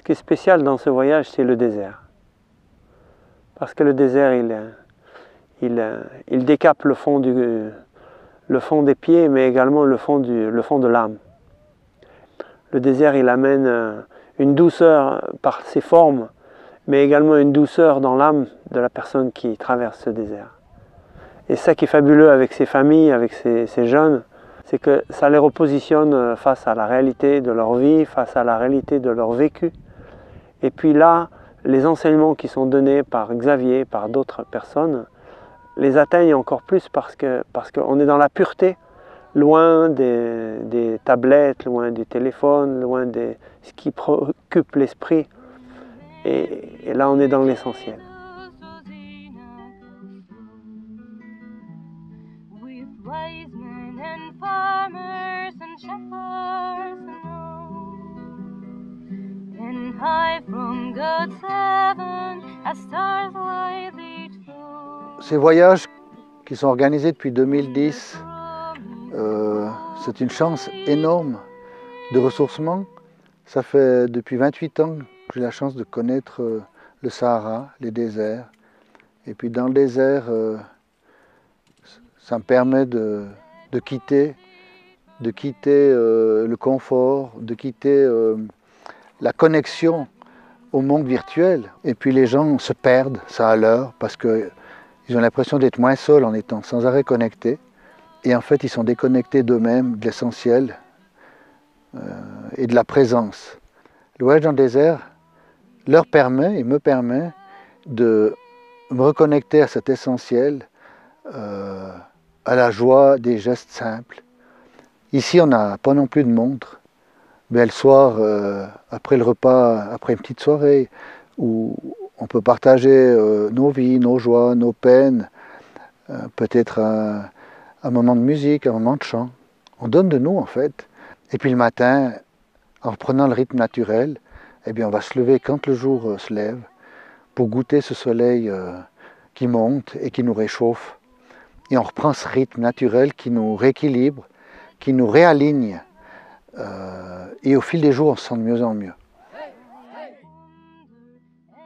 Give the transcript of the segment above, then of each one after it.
Ce qui est spécial dans ce voyage, c'est le désert. Parce que le désert, il décape le fond des pieds, mais également le fond de l'âme. Le désert, il amène une douceur par ses formes, mais également une douceur dans l'âme de la personne qui traverse ce désert. Et ça qui est fabuleux avec ces familles, avec ces jeunes, c'est que ça les repositionne face à la réalité de leur vie, face à la réalité de leur vécu. Et puis là, les enseignements qui sont donnés par Xavier, par d'autres personnes, les atteignent encore plus parce qu'on est dans la pureté, loin des tablettes, loin du téléphone, loin de ce qui préoccupe l'esprit. Et là, on est dans l'essentiel. Ces voyages qui sont organisés depuis 2010, c'est une chance énorme de ressourcement. Ça fait depuis 28 ans que j'ai la chance de connaître le Sahara, les déserts. Et puis dans le désert, ça me permet de quitter le confort, de quitter la connexion au monde virtuel. Et puis les gens se perdent, ça a l'heure, parce qu'ils ont l'impression d'être moins seuls en étant sans arrêt connectés. Et en fait, ils sont déconnectés d'eux-mêmes, de l'essentiel et de la présence. Le voyage dans le désert leur permet et me permet de me reconnecter à cet essentiel, à la joie des gestes simples. Ici, on n'a pas non plus de montre. Mais le soir, après le repas, après une petite soirée, où on peut partager nos vies, nos joies, nos peines, peut-être un moment de musique, un moment de chant. On donne de nous en fait. Et puis le matin, en reprenant le rythme naturel, eh bien, on va se lever quand le jour se lève pour goûter ce soleil qui monte et qui nous réchauffe. Et on reprend ce rythme naturel qui nous rééquilibre, qui nous réaligne. Et au fil des jours, on se sent de mieux en mieux.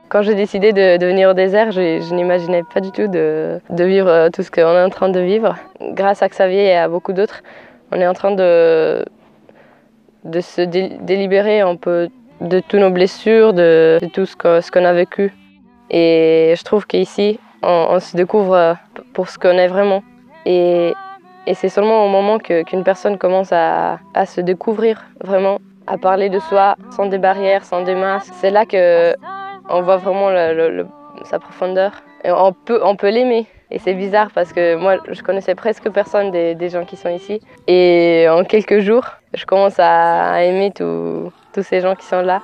Quand j'ai décidé de venir au désert, je n'imaginais pas du tout de vivre tout ce qu'on est en train de vivre. Grâce à Xavier et à beaucoup d'autres, on est en train de se délibérer un peu de toutes nos blessures, de tout ce qu'on a vécu. Et je trouve qu'ici, on se découvre pour ce qu'on est vraiment. Et c'est seulement au moment qu'une personne commence à se découvrir vraiment, à parler de soi, sans des barrières, sans des masques. C'est là qu'on voit vraiment sa profondeur. Et on peut l'aimer. Et c'est bizarre parce que moi, je connaissais presque personne des gens qui sont ici. Et en quelques jours, je commence à aimer tous ces gens qui sont là.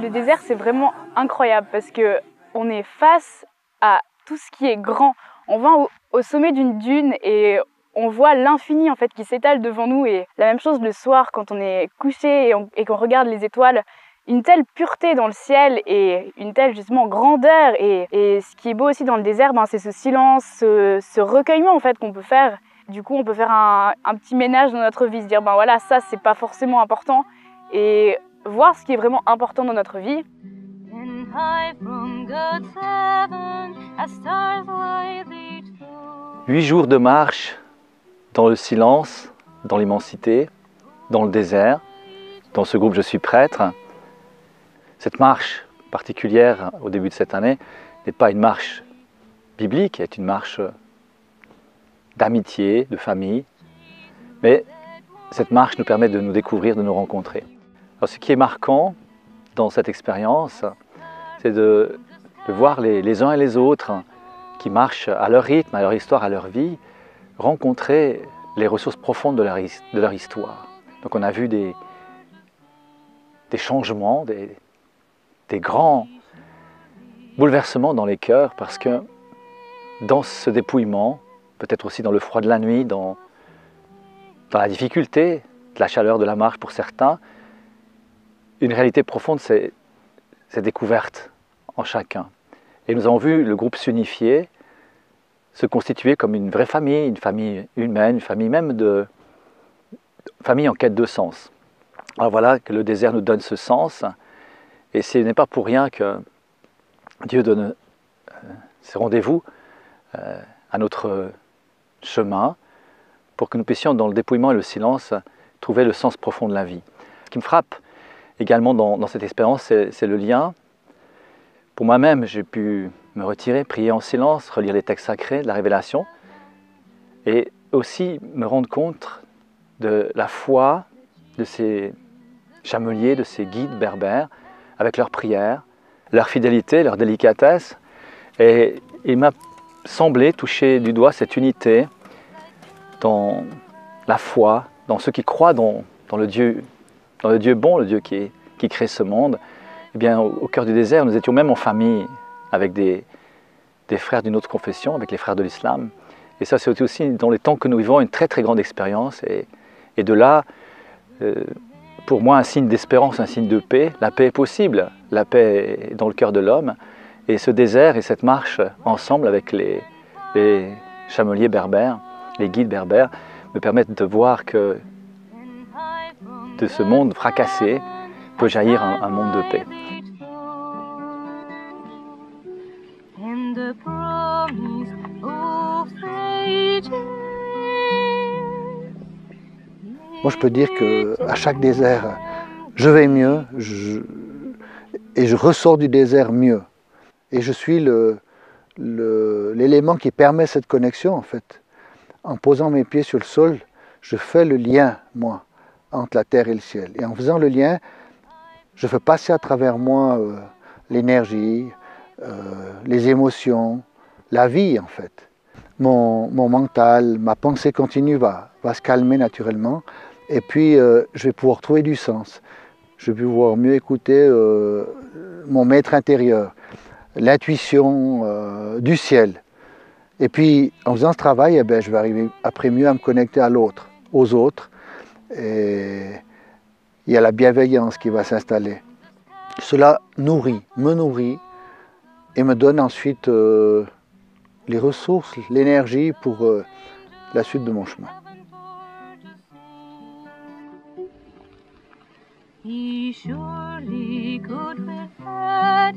Le désert, c'est vraiment incroyable parce que on est face à tout ce qui est grand. On va au sommet d'une dune et on voit l'infini en fait qui s'étale devant nous. Et la même chose le soir quand on est couché et qu'on regarde les étoiles. Une telle pureté dans le ciel et une telle justement grandeur. Et ce qui est beau aussi dans le désert, c'est ce silence, ce recueillement en fait qu'on peut faire. Du coup, on peut faire un petit ménage dans notre vie, se dire voilà, ça c'est pas forcément important, et voir ce qui est vraiment important dans notre vie. Huit jours de marche dans le silence, dans l'immensité, dans le désert. Dans ce groupe, je suis prêtre. Cette marche particulière au début de cette année n'est pas une marche biblique, elle est une marche d'amitié, de famille. Mais cette marche nous permet de nous découvrir, de nous rencontrer. Alors, ce qui est marquant dans cette expérience, c'est de voir les uns et les autres qui marchent à leur rythme, à leur histoire, à leur vie, rencontrer les ressources profondes de leur histoire. Donc on a vu des changements, des grands bouleversement dans les cœurs parce que dans ce dépouillement, peut-être aussi dans le froid de la nuit, dans la difficulté, de la chaleur de la marche pour certains, une réalité profonde s'est découverte en chacun. Et nous avons vu le groupe s'unifier, se constituer comme une vraie famille, une famille humaine, une famille même famille en quête de sens. Alors voilà que le désert nous donne ce sens, et ce n'est pas pour rien que Dieu donne ces rendez-vous à notre chemin, pour que nous puissions, dans le dépouillement et le silence, trouver le sens profond de la vie. Ce qui me frappe également dans cette expérience, c'est le lien. Pour moi-même, j'ai pu me retirer, prier en silence, relire les textes sacrés, de la révélation, et aussi me rendre compte de la foi de ces chameliers, de ces guides berbères, avec leurs prières, leur fidélité, leur délicatesse. Et il m'a semblé toucher du doigt cette unité dans la foi, dans ceux qui croient dans le Dieu bon, le Dieu qui crée ce monde. Eh bien, au cœur du désert, nous étions même en famille avec des frères d'une autre confession, avec les frères de l'islam. Et ça, c'est aussi dans les temps que nous vivons une très très grande expérience. Et de là, pour moi, un signe d'espérance, un signe de paix. La paix est possible, la paix est dans le cœur de l'homme. Et ce désert et cette marche ensemble avec les chameliers berbères, les guides berbères, me permettent de voir que de ce monde fracassé peut jaillir un monde de paix. Moi, je peux dire qu'à chaque désert, je vais mieux et je ressors du désert mieux. Et je suis l'élément qui permet cette connexion, en fait. En posant mes pieds sur le sol, je fais le lien, moi, entre la terre et le ciel. Et en faisant le lien, je fais passer à travers moi l'énergie, les émotions, la vie, en fait. Mon mental, ma pensée continue va se calmer naturellement. Et puis, je vais pouvoir trouver du sens. Je vais pouvoir mieux écouter mon maître intérieur, l'intuition du ciel. Et puis, en faisant ce travail, eh bien, je vais arriver après mieux à me connecter à l'autre, aux autres. Et il y a la bienveillance qui va s'installer. Cela me nourrit et me donne ensuite les ressources, l'énergie pour la suite de mon chemin. He surely could with that